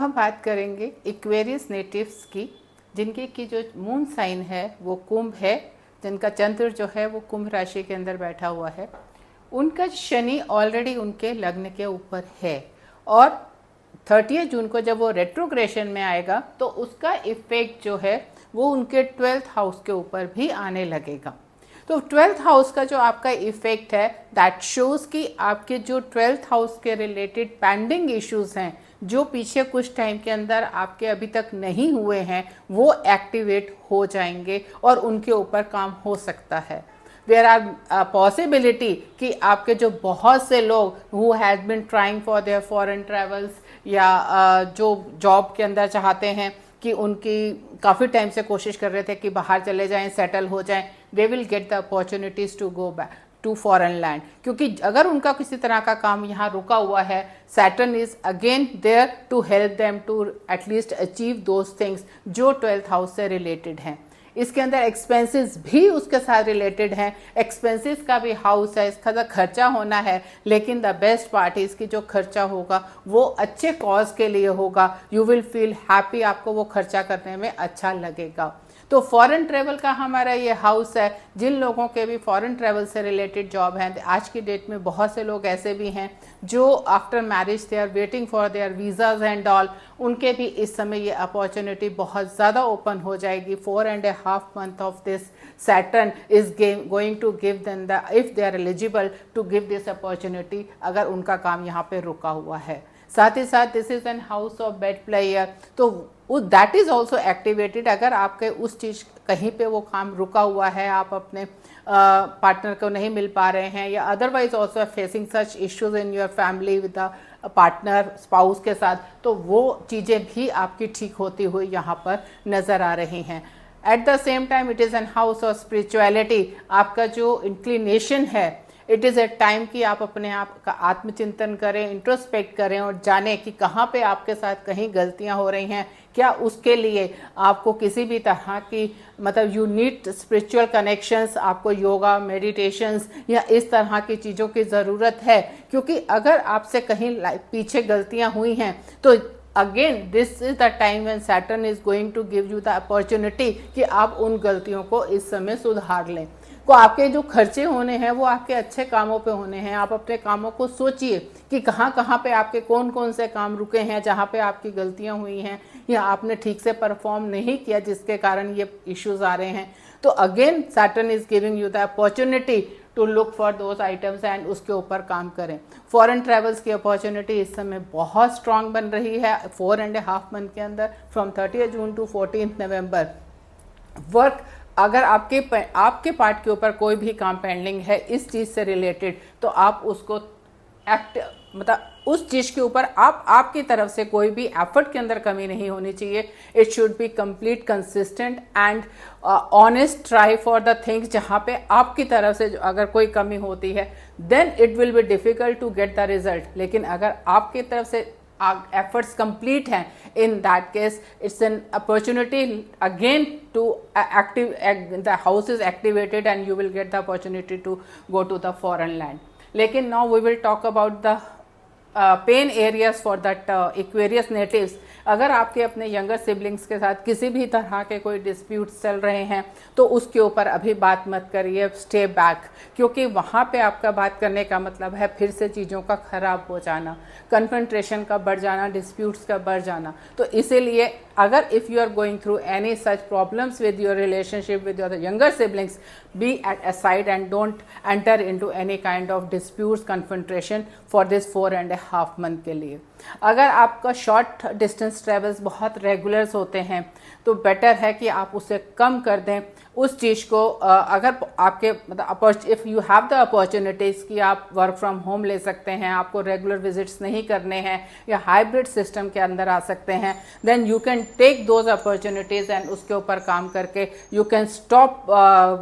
हम बात करेंगे इक्वेरियस नेटिव्स की, जिनके की जो मून साइन है वो कुंभ है, जिनका चंद्र जो है वो कुंभ राशि के अंदर बैठा हुआ है। उनका शनि ऑलरेडी उनके लग्न के ऊपर है और 30 जून को जब वो रेट्रोग्रेशन में आएगा तो उसका इफेक्ट जो है वो उनके 12th हाउस के ऊपर भी आने लगेगा। तो 12th हाउस का जो आपका इफेक्ट है दैट शोज कि आपके जो 12th हाउस के रिलेटेड पेंडिंग इश्यूज हैं, जो पीछे कुछ टाइम के अंदर आपके अभी तक नहीं हुए हैं, वो एक्टिवेट हो जाएंगे और उनके ऊपर काम हो सकता है। देयर आर पॉसिबिलिटी कि आपके जो बहुत से लोग who has been trying for their foreign travels या जो जॉब के अंदर चाहते हैं कि उनकी काफ़ी टाइम से कोशिश कर रहे थे कि बाहर चले जाएं, सेटल हो जाएं, they will get the opportunities to go back to foreign land. क्योंकि अगर उनका किसी तरह का काम यहाँ रुका हुआ है, Saturn is again there to help them to at least achieve those things जो 12th हाउस से रिलेटेड हैं। इसके अंदर एक्सपेंसेस भी उसके साथ रिलेटेड हैं, एक्सपेंसेस का भी हाउस है, इसका तो खर्चा होना है, लेकिन द बेस्ट पार्ट है इसकी जो खर्चा होगा वो अच्छे कॉज के लिए होगा। यू विल फील हैप्पी, आपको वो खर्चा करने में अच्छा लगेगा। तो फॉरेन ट्रेवल का हमारा ये हाउस है। जिन लोगों के भी फॉरेन ट्रेवल से रिलेटेड जॉब हैं, आज की डेट में बहुत से लोग ऐसे भी हैं जो after marriage they are waiting for their visas and all, उनके भी इस समय ये अपॉर्चुनिटी बहुत ज़्यादा ओपन हो जाएगी। 4.5 month of this Saturn is going to give them the, if they are eligible to give this opportunity, अगर उनका काम यहाँ पे रुका हुआ है। साथ ही साथ this is an house of bed player, तो दैट इज ऑल्सो एक्टिवेटेड। अगर आपके उस चीज़ कहीं पे वो काम रुका हुआ है, आप अपने पार्टनर को नहीं मिल पा रहे हैं या otherwise also facing such issues in your family with the partner spouse के साथ, तो वो चीज़ें भी आपकी ठीक होती हुई यहाँ पर नज़र आ रही हैं। At the same time it is N house of spirituality. आपका जो इंक्लिनेशन है, इट इज़ ए टाइम कि आप अपने आप का आत्मचिंतन करें, इंट्रोस्पेक्ट करें और जानें कि कहाँ पे आपके साथ कहीं गलतियाँ हो रही हैं। क्या उसके लिए आपको किसी भी तरह की मतलब यू नीड स्पिरिचुअल कनेक्शंस, आपको योगा, मेडिटेशंस या इस तरह की चीज़ों की ज़रूरत है। क्योंकि अगर आपसे कहीं पीछे गलतियाँ हुई हैं तो again this is the time when Saturn is going to give you the opportunity कि आप उन गलतियों को इस समय सुधार लें। को आपके जो खर्चे होने हैं वो आपके अच्छे कामों पे होने हैं। आप अपने कामों को सोचिए कि कहाँ कहाँ पे आपके कौन कौन से काम रुके हैं, जहाँ पे आपकी गलतियाँ हुई हैं या आपने ठीक से परफॉर्म नहीं किया जिसके कारण ये इश्यूज आ रहे हैं। तो again Saturn is giving you the opportunity to look for those items and उसके ऊपर काम करें। फॉरेन ट्रेवल्स की अपॉर्चुनिटी इस समय बहुत स्ट्रांग बन रही है 4.5 मंथ के अंदर, from 30 June to 14 November. Work, अगर आपके पार्ट के ऊपर कोई भी काम पेंडिंग है इस चीज़ से रिलेटेड, तो आप उसको मतलब उस चीज़ के ऊपर आपकी तरफ से कोई भी एफर्ट के अंदर कमी नहीं होनी चाहिए। It should be complete, consistent and honest try for the things. जहाँ पे आपकी तरफ से अगर कोई कमी होती है then it will be difficult to get the result. लेकिन अगर आपकी तरफ से efforts complete हैं, in that case it's an opportunity again to the house is activated and you will get the opportunity to go to the foreign land. लेकिन now we will talk about the pain areas for that Aquarius natives. अगर आपके अपने younger siblings के साथ किसी भी तरह के कोई डिस्प्यूट्स चल रहे हैं तो उसके ऊपर अभी बात मत करिए, स्टे बैक, क्योंकि वहाँ पे आपका बात करने का मतलब है फिर से चीज़ों का खराब हो जाना, कन्फ्रंट्रेशन का बढ़ जाना, डिस्प्यूट्स का बढ़ जाना। तो इसीलिए अगर if you are going through any such problems with your relationship with your younger siblings, be at aside and don't enter into any kind of disputes, confrontation for this 4.5 month के लिए। अगर आपका शॉर्ट डिस्टेंस ट्रेवल्स बहुत regulars होते हैं तो better है कि आप उसे कम कर दें उस चीज़ को। अगर आपके मतलब if you have the opportunities कि आप वर्क फ्रॉम होम ले सकते हैं, आपको रेगुलर विजिट्स नहीं करने हैं या हाइब्रिड सिस्टम के अंदर आ सकते हैं, then you can take those opportunities and उसके ऊपर काम करके you can stop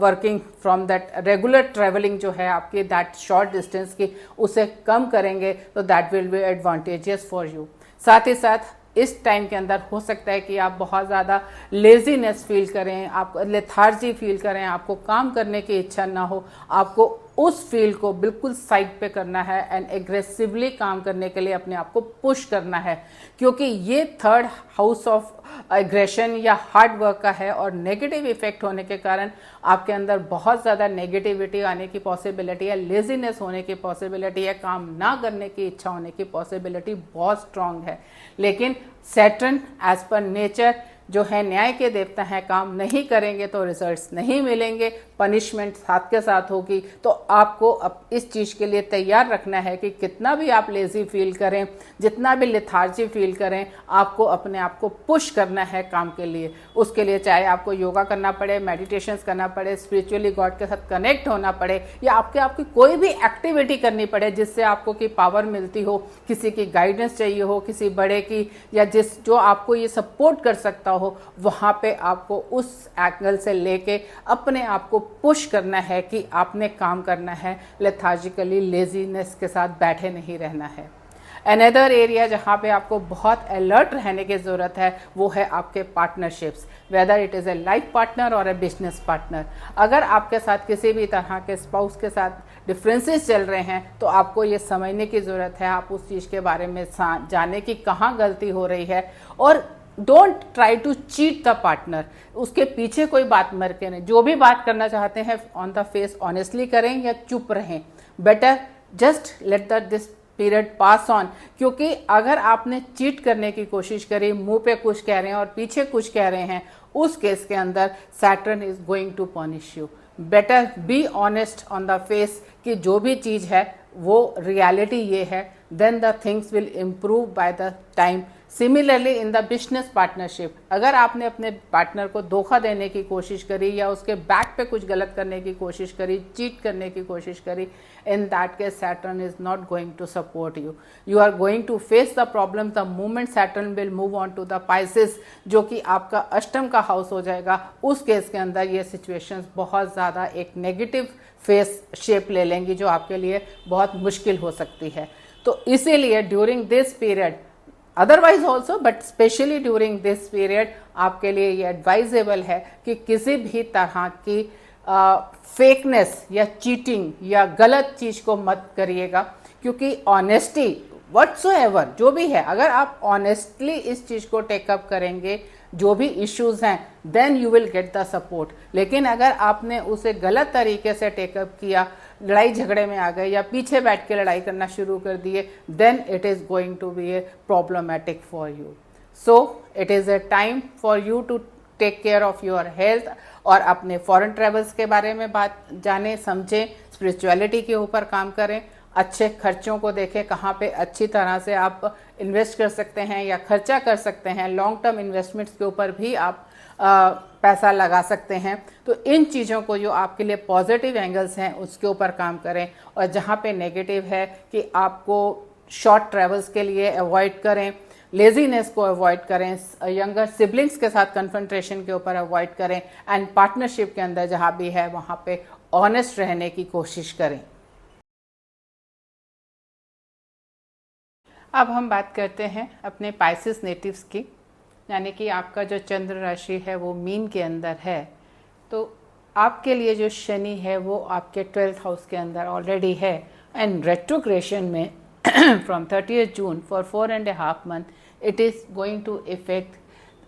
working from that regular travelling जो है आपकी दैट शॉर्ट डिस्टेंस की, उसे कम करेंगे तो that will be advantages for you. साथ ही साथ इस टाइम के अंदर हो सकता है कि आप बहुत ज़्यादा लेजीनेस फील करें, आप लेथार्जी फील करें, आपको काम करने की इच्छा ना हो, आपको उस फील्ड को बिल्कुल साइड पे करना है एंड एग्रेसिवली काम करने के लिए अपने आप को पुश करना है, क्योंकि ये थर्ड हाउस ऑफ एग्रेशन या हार्ड वर्क का है और नेगेटिव इफेक्ट होने के कारण आपके अंदर बहुत ज़्यादा नेगेटिविटी आने की पॉसिबिलिटी है, लेजीनेस होने की पॉसिबिलिटी है, काम ना करने की इच्छा होने की पॉसिबिलिटी बहुत स्ट्रांग है। लेकिन सैटर्न एज पर नेचर जो है न्याय के देवता हैं, काम नहीं करेंगे तो रिजल्ट्स नहीं मिलेंगे, पनिशमेंट साथ के साथ होगी। तो आपको अब इस चीज़ के लिए तैयार रखना है कि कितना भी आप लेजी फील करें, जितना भी लेथार्जी फील करें, आपको अपने आप को पुश करना है काम के लिए। उसके लिए चाहे आपको योगा करना पड़े, मेडिटेशंस करना पड़े, स्पिरिचुअली गॉड के साथ कनेक्ट होना पड़े, या आपकी कोई भी एक्टिविटी करनी पड़े जिससे आपको की पावर मिलती हो, किसी की गाइडेंस चाहिए हो, किसी बड़े की, या जो आपको ये सपोर्ट कर सकता हो, वहां पे आपको उस एंगल से लेके अपने आप को पुश करना है कि आपने काम करना है, लेथार्जिकली लेजीनेस के साथ बैठे नहीं रहना है। अनदर एरिया जहाँ पे आपको बहुत अलर्ट रहने की ज़रूरत है वो है आपके partnerships, whether it is A life partner और ए बिजनेस पार्टनर। अगर आपके साथ किसी भी तरह के स्पाउस के साथ डिफरेंसेस चल रहे हैं तो आपको ये समझने की ज़रूरत है, आप उस चीज़ के बारे में जाने की कहाँ गलती हो रही है, और don't try to cheat the partner. उसके पीछे कोई बात मर के नहीं, जो भी बात करना चाहते हैं ऑन द फेस ऑनेस्टली करें या चुप रहें, better just let the this period pass on. क्योंकि अगर आपने चीट करने की कोशिश करी, मुंह पे कुछ कह रहे हैं और पीछे कुछ कह रहे हैं, उस केस के अंदर Saturn is going to punish you. Better be honest on the face कि जो भी चीज है वो रियलिटी ये है, then the things will improve by the time. Similarly in the business partnership, अगर आपने अपने पार्टनर को धोखा देने की कोशिश करी या उसके बैक पे कुछ गलत करने की कोशिश करी, चीट करने की कोशिश करी, in that case Saturn is not going to support you. You are going to face the problem the moment Saturn will move on to the Pisces, जो कि आपका अष्टम का हाउस हो जाएगा। उस केस के अंदर ये सिचुएशंस बहुत ज़्यादा एक नेगेटिव फेस शेप ले लेंगी, जो आपके लिए बहुत मुश्किल हो सकती है। तो इसीलिए during this period, otherwise also but specially during this period, आपके लिए ये एडवाइजेबल है कि किसी भी तरह की फेकनेस या चीटिंग या गलत चीज को मत करिएगा, क्योंकि ऑनेस्टी व्हाटसोएवर जो भी है, अगर आप ऑनेस्टली इस चीज को टेकअप करेंगे, जो भी इश्यूज हैं, then you will get the support. लेकिन अगर आपने उसे गलत तरीके से टेकअप किया, लड़ाई झगड़े में आ गए या पीछे बैठ के लड़ाई करना शुरू कर दिए, then it is going to be a problematic for you. So it is a time for you to take care of your health, और अपने फॉरेन ट्रेवल्स के बारे में बात जाने समझें, स्पिरिचुअलिटी के ऊपर काम करें, अच्छे खर्चों को देखें कहाँ पे अच्छी तरह से आप इन्वेस्ट कर सकते हैं या खर्चा कर सकते हैं। लॉन्ग टर्म इन्वेस्टमेंट्स के ऊपर भी आप पैसा लगा सकते हैं। तो इन चीज़ों को जो आपके लिए पॉजिटिव एंगल्स हैं उसके ऊपर काम करें, और जहाँ पे नेगेटिव है कि आपको शॉर्ट ट्रैवल्स के लिए अवॉइड करें, लेजीनेस को अवॉइड करें, यंगर सिबलिंग्स के साथ कन्फ्रंटेशन के ऊपर अवॉइड करें, एंड पार्टनरशिप के अंदर जहाँ भी है वहाँ पे ऑनेस्ट रहने की कोशिश करें। अब हम बात करते हैं अपने पाइसेस नेटिव्स की, यानी कि आपका जो चंद्र राशि है वो मीन के अंदर है। तो आपके लिए जो शनि है वो आपके 12th हाउस के अंदर ऑलरेडी है, एंड रेट्रोग्रेशन में from 30th June for 4.5 months it is going to effect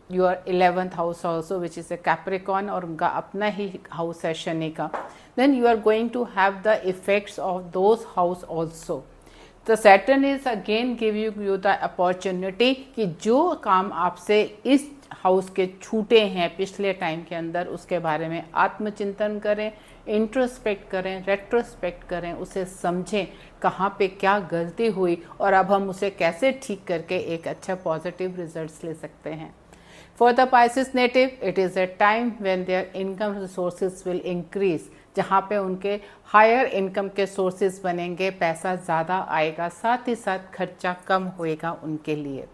your 11th house also, which is a Capricorn, और उनका अपना ही हाउस है शनि का। Then you are going to have the effects of those house also. तो Saturn is again give you the opportunity कि जो काम आपसे इस हाउस के छूटे हैं पिछले टाइम के अंदर, उसके बारे में आत्मचिंतन करें, इंट्रोस्पेक्ट करें, रेट्रोस्पेक्ट करें, उसे समझें कहाँ पे क्या गलती हुई और अब हम उसे कैसे ठीक करके एक अच्छा पॉजिटिव रिजल्ट्स ले सकते हैं। For the Pisces native, it is a time when their income resources will increase, जहाँ पे उनके हायर इनकम के सोर्सेज बनेंगे, पैसा ज़्यादा आएगा, साथ ही साथ खर्चा कम होएगा उनके लिए।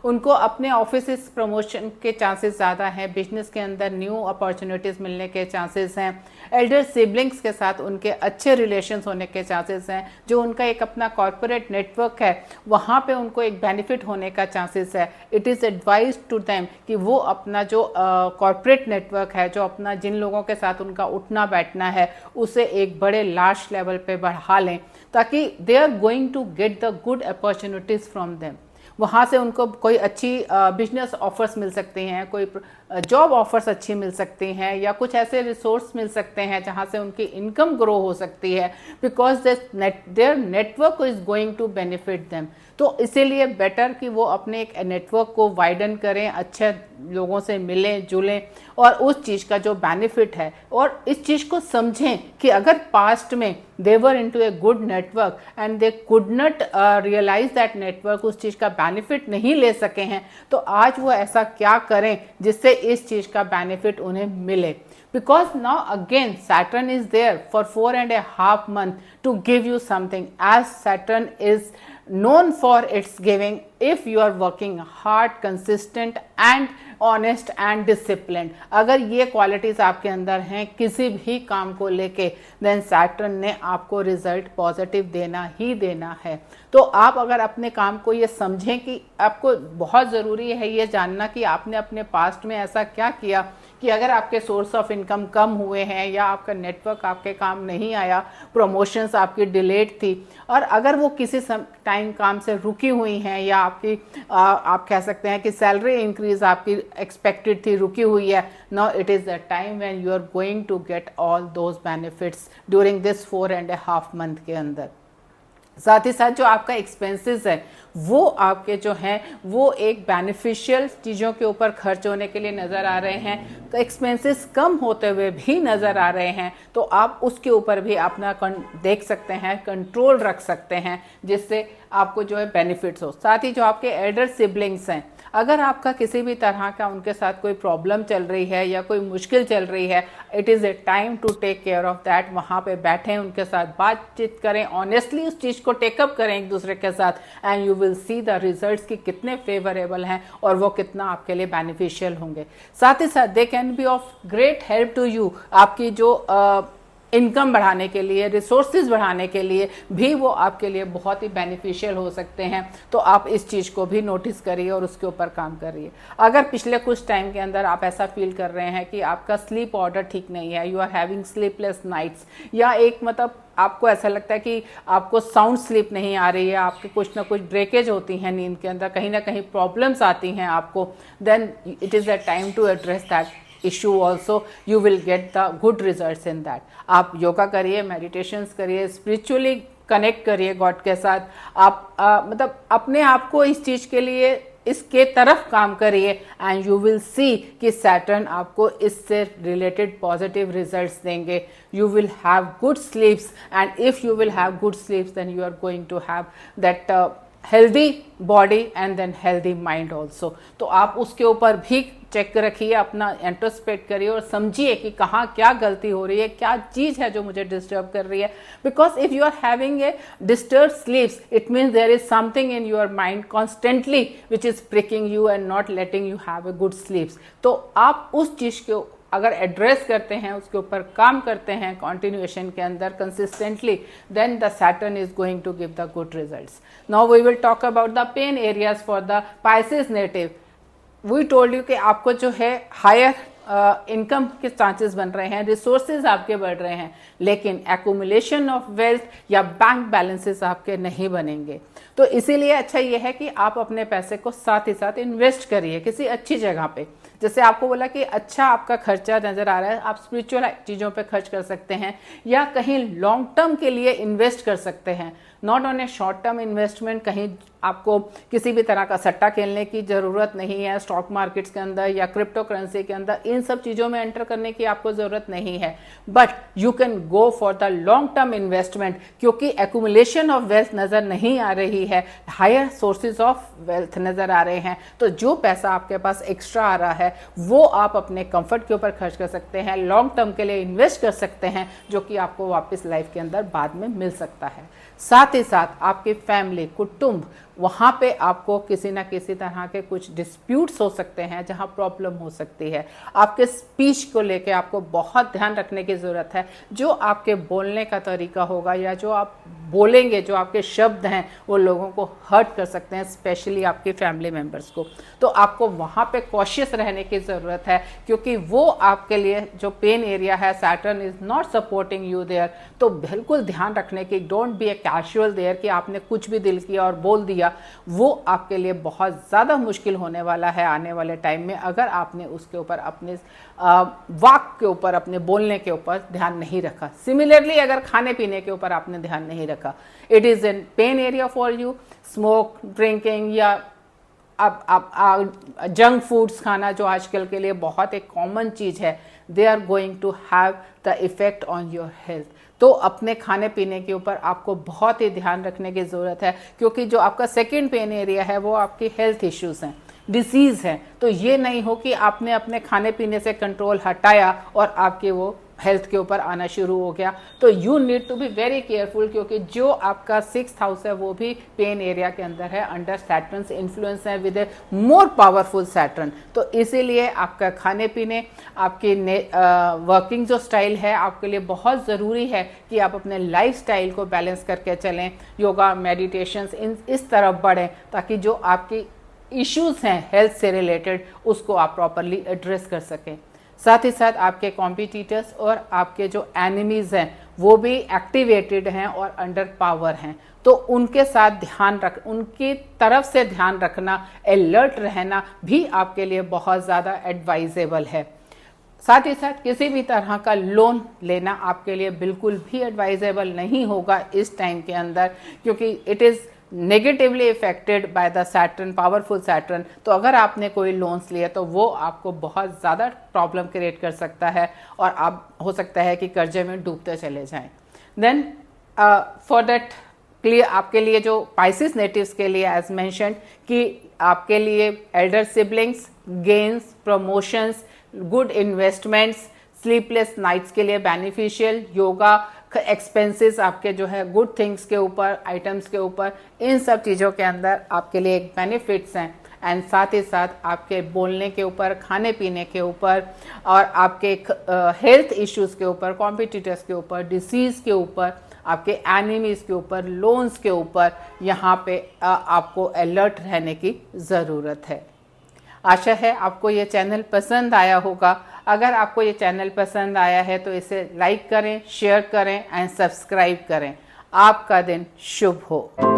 उनको अपने ऑफिस प्रमोशन के चांसेस ज़्यादा हैं, बिजनेस के अंदर न्यू अपॉर्चुनिटीज़ मिलने के चांसेस हैं, एल्डर सिबलिंग्स के साथ उनके अच्छे रिलेशंस होने के चांसेस हैं, जो उनका एक अपना कॉर्पोरेट नेटवर्क है वहाँ पे उनको एक बेनिफिट होने का चांसेस है। It is advise to them कि वो अपना जो कॉर्पोरेट नेटवर्क है, जो अपना जिन लोगों के साथ उनका उठना बैठना है, उसे एक बड़े लार्ज लेवल पे बढ़ा लें, ताकि they are going to get the good opportunities from them. वहाँ से उनको कोई अच्छी बिजनेस ऑफर्स मिल सकते हैं, कोई जॉब ऑफर्स अच्छी मिल सकती हैं, या कुछ ऐसे रिसोर्स मिल सकते हैं जहाँ से उनकी इनकम ग्रो हो सकती है, because their network is going to benefit them. तो इसीलिए बेटर कि वो अपने एक नेटवर्क को वाइडन करें, अच्छे लोगों से मिलें जुलें, और उस चीज़ का जो बेनिफिट है, और इस चीज़ को समझें कि अगर पास्ट में they were into a good network and they could not realise that network, उस चीज़ का बेनिफिट नहीं ले सके हैं, तो आज वो ऐसा क्या करें जिससे इस चीज़ का बेनिफिट उन्हें मिले। Because now again Saturn is there for 4.5 months to give you something, as Saturn is known for its giving if you are working hard, consistent and honest and disciplined। अगर ये क्वालिटीज आपके अंदर हैं किसी भी काम को लेके, देन सैटर्न ने आपको रिजल्ट पॉजिटिव देना ही देना है। तो आप अगर अपने काम को ये समझें कि आपको बहुत ज़रूरी है ये जानना कि आपने अपने पास्ट में ऐसा क्या किया कि अगर आपके सोर्स ऑफ इनकम कम हुए हैं, या आपका नेटवर्क आपके काम नहीं आया, प्रमोशंस आपकी डिलेड थी, और अगर वो किसी टाइम काम से रुकी हुई हैं, या आपकी आप कह सकते हैं कि सैलरी इंक्रीज आपकी एक्सपेक्टेड थी रुकी हुई है, now it is the time when you are going to get all those benefits during this 4.5 month के अंदर। साथ ही साथ जो आपका एक्सपेंसेस है वो आपके जो हैं वो एक बेनिफिशियल चीज़ों के ऊपर खर्च होने के लिए नज़र आ रहे हैं, तो एक्सपेंसेस कम होते हुए भी नज़र आ रहे हैं, तो आप उसके ऊपर भी अपना देख सकते हैं, कंट्रोल रख सकते हैं, जिससे आपको जो है बेनिफिट्स हो। साथ ही जो आपके एल्डर सिबलिंग्स हैं, अगर आपका किसी भी तरह का उनके साथ कोई प्रॉब्लम चल रही है या कोई मुश्किल चल रही है, it is a time to take care of that. वहाँ पे बैठें, उनके साथ बातचीत करें, ऑनेस्टली उस चीज़ को टेकअप करें एक दूसरे के साथ, and you will see the results कि कितने फेवरेबल हैं और वो कितना आपके लिए बेनिफिशियल होंगे। साथ ही साथ they can be of great help to you, आपकी जो इनकम बढ़ाने के लिए, रिसोर्सेज बढ़ाने के लिए भी वो आपके लिए बहुत ही बेनिफिशियल हो सकते हैं। तो आप इस चीज़ को भी नोटिस करिए और उसके ऊपर काम करिए। अगर पिछले कुछ टाइम के अंदर आप ऐसा फील कर रहे हैं कि आपका स्लीप ऑर्डर ठीक नहीं है, you are having sleepless nights, या एक मतलब आपको ऐसा लगता है कि आपको साउंड स्लीप नहीं आ रही है, आपके कुछ ना कुछ ब्रेकेज होती हैं नींद के अंदर, कहीं ना कहीं प्रॉब्लम्स आती हैं आपको, then it is the time to address that issue also, you will get the good results in that। आप योगा करिए, मेडिटेशंस करिए, स्पिरिचुअली कनेक्ट करिए गॉड के साथ, आप मतलब अपने आप को इस चीज़ के लिए इसके तरफ काम करिए, एंड यू विल सी कि सैटर्न आपको इससे रिलेटेड पॉजिटिव रिजल्ट्स देंगे। You will have good sleeps, and if you will have good sleeps then you are going to have that healthy body and then healthy mind also. तो आप उसके ऊपर भी check रखिए, अपना इंट्रोस्पेक्ट करिए और समझिए कि कहाँ क्या गलती हो रही है, क्या चीज़ है जो मुझे डिस्टर्ब कर रही है। Because if you are having a disturb sleeps, it means there is something in your mind constantly which is pricking you and not letting you have a good sleeps. तो आप उस चीज़ को अगर एड्रेस करते हैं, उसके ऊपर काम करते हैं कॉन्टिन्यूएशन के अंदर consistently, then the Saturn is going to give the good results. Now we will talk about the pain areas for the Pisces native. We told you कि आपको जो है हायर इनकम के चांसेस बन रहे हैं, रिसोर्सेज आपके बढ़ रहे हैं, लेकिन एक्यूमुलेशन ऑफ वेल्थ या बैंक बैलेंसेस आपके नहीं बनेंगे। तो इसीलिए अच्छा ये है कि आप अपने पैसे को साथ ही साथ इन्वेस्ट करिए किसी अच्छी जगह पे। जैसे आपको बोला कि अच्छा आपका खर्चा नज़र आ रहा है, आप स्पिरिचुअल चीज़ों पे खर्च कर सकते हैं, या कहीं लॉन्ग टर्म के लिए इन्वेस्ट कर सकते हैं, not on A short term investment. कहीं आपको किसी भी तरह का सट्टा खेलने की ज़रूरत नहीं है, स्टॉक मार्केट्स के अंदर या क्रिप्टो करेंसी के अंदर इन सब चीज़ों में एंटर करने की आपको ज़रूरत नहीं है, but you can go for the long term investment, क्योंकि एक्यूमुलेशन ऑफ वेल्थ नज़र नहीं आ रही है, हायर सोर्सेज ऑफ वेल्थ नज़र आ रहे हैं। तो जो पैसा आपके पास एक्स्ट्रा आ रहा है वो आप अपने कंफर्ट के ऊपर खर्च कर सकते हैं, लॉन्ग टर्म के लिए इन्वेस्ट कर सकते हैं, जो कि आपको वापस लाइफ के अंदर बाद में मिल सकता है। साथ ही साथ आपकी फैमिली, कुटुंब, वहाँ पे आपको किसी ना किसी तरह के कुछ डिस्प्यूट्स हो सकते हैं जहाँ प्रॉब्लम हो सकती है। आपके स्पीच को लेके आपको बहुत ध्यान रखने की ज़रूरत है। जो आपके बोलने का तरीका होगा या जो आप बोलेंगे, जो आपके शब्द हैं, वो लोगों को हर्ट कर सकते हैं, स्पेशली आपके फैमिली मेम्बर्स को। तो आपको वहाँ पे कॉशियस रहने की ज़रूरत है, क्योंकि वो आपके लिए जो पेन एरिया है, Saturn is not supporting you there. तो बिल्कुल ध्यान रखने की, don't be a casual there कि आपने कुछ भी दिल किया और बोल दिया। वो आपके लिए बहुत ज़्यादा मुश्किल होने वाला है आने वाले टाइम में, अगर आपने उसके ऊपर, अपने वाक के ऊपर, अपने बोलने के ऊपर ध्यान नहीं रखा। सिमिलरली अगर खाने पीने के ऊपर आपने ध्यान नहीं रखा, it is an pain area for you. Smoke, drinking या अब जंक फूड्स खाना, जो आजकल के लिए बहुत एक कॉमन चीज़ है, they are going to have the effect on your health. तो अपने खाने पीने के ऊपर आपको बहुत ही ध्यान रखने की ज़रूरत है, क्योंकि जो आपका सेकंड पेन एरिया है वो आपकी हेल्थ इश्यूज़ हैं, डिसीज़ हैं। तो ये नहीं हो कि आपने अपने खाने पीने से कंट्रोल हटाया और आपके वो हेल्थ के ऊपर आना शुरू हो गया। तो you need to be very careful, क्योंकि जो आपका 6th हाउस है वो भी पेन एरिया के अंदर है, अंडर सैटर्न्स इन्फ्लुएंस है, with A more powerful Saturn. तो इसीलिए आपका खाने पीने, आपकी वर्किंग जो स्टाइल है, आपके लिए बहुत ज़रूरी है कि आप अपने लाइफ स्टाइल को बैलेंस करके चलें, योगा, मेडिटेशंस इस तरफ बढ़ें, ताकि जो आपकी इश्यूज़ हैं हेल्थ से रिलेटेड, उसको आप प्रॉपरली एड्रेस कर सकें। साथ ही साथ आपके कॉम्पिटिटर्स और आपके जो एनिमीज़ हैं वो भी एक्टिवेटेड हैं और अंडर पावर हैं। तो उनके साथ उनकी तरफ से ध्यान रखना, अलर्ट रहना भी आपके लिए बहुत ज़्यादा एडवाइजेबल है। साथ ही साथ किसी भी तरह का लोन लेना आपके लिए बिल्कुल भी एडवाइजेबल नहीं होगा इस टाइम के अंदर, क्योंकि it is negatively affected by the Saturn, powerful Saturn. तो अगर आपने कोई लोन्स लिए तो वो आपको बहुत ज़्यादा प्रॉब्लम क्रिएट कर सकता है और आप हो सकता है कि कर्जे में डूबते चले जाएं। देन फॉर दैट क्लियर, आपके लिए जो पाइसिस नेटिव्स के लिए एज मेंशन्ड कि आपके लिए elder siblings, gains, promotions, good investments, sleepless nights के लिए बेनिफिशियल, योगा, एक्सपेंसेस आपके जो है गुड थिंग्स के ऊपर, आइटम्स के ऊपर, इन सब चीज़ों के अंदर आपके लिए एक बेनिफिट्स हैं। एंड साथ ही साथ आपके बोलने के ऊपर, खाने पीने के ऊपर और आपके हेल्थ इश्यूज़ के ऊपर, कॉम्पिटिटर्स के ऊपर, डिसीज़ के ऊपर, आपके एनिमीज़ के ऊपर, लोन्स के ऊपर, यहाँ पे आपको अलर्ट रहने की ज़रूरत है। आशा है आपको ये चैनल पसंद आया होगा। अगर आपको ये चैनल पसंद आया है तो इसे लाइक करें, शेयर करें एंड सब्सक्राइब करें। आपका दिन शुभ हो।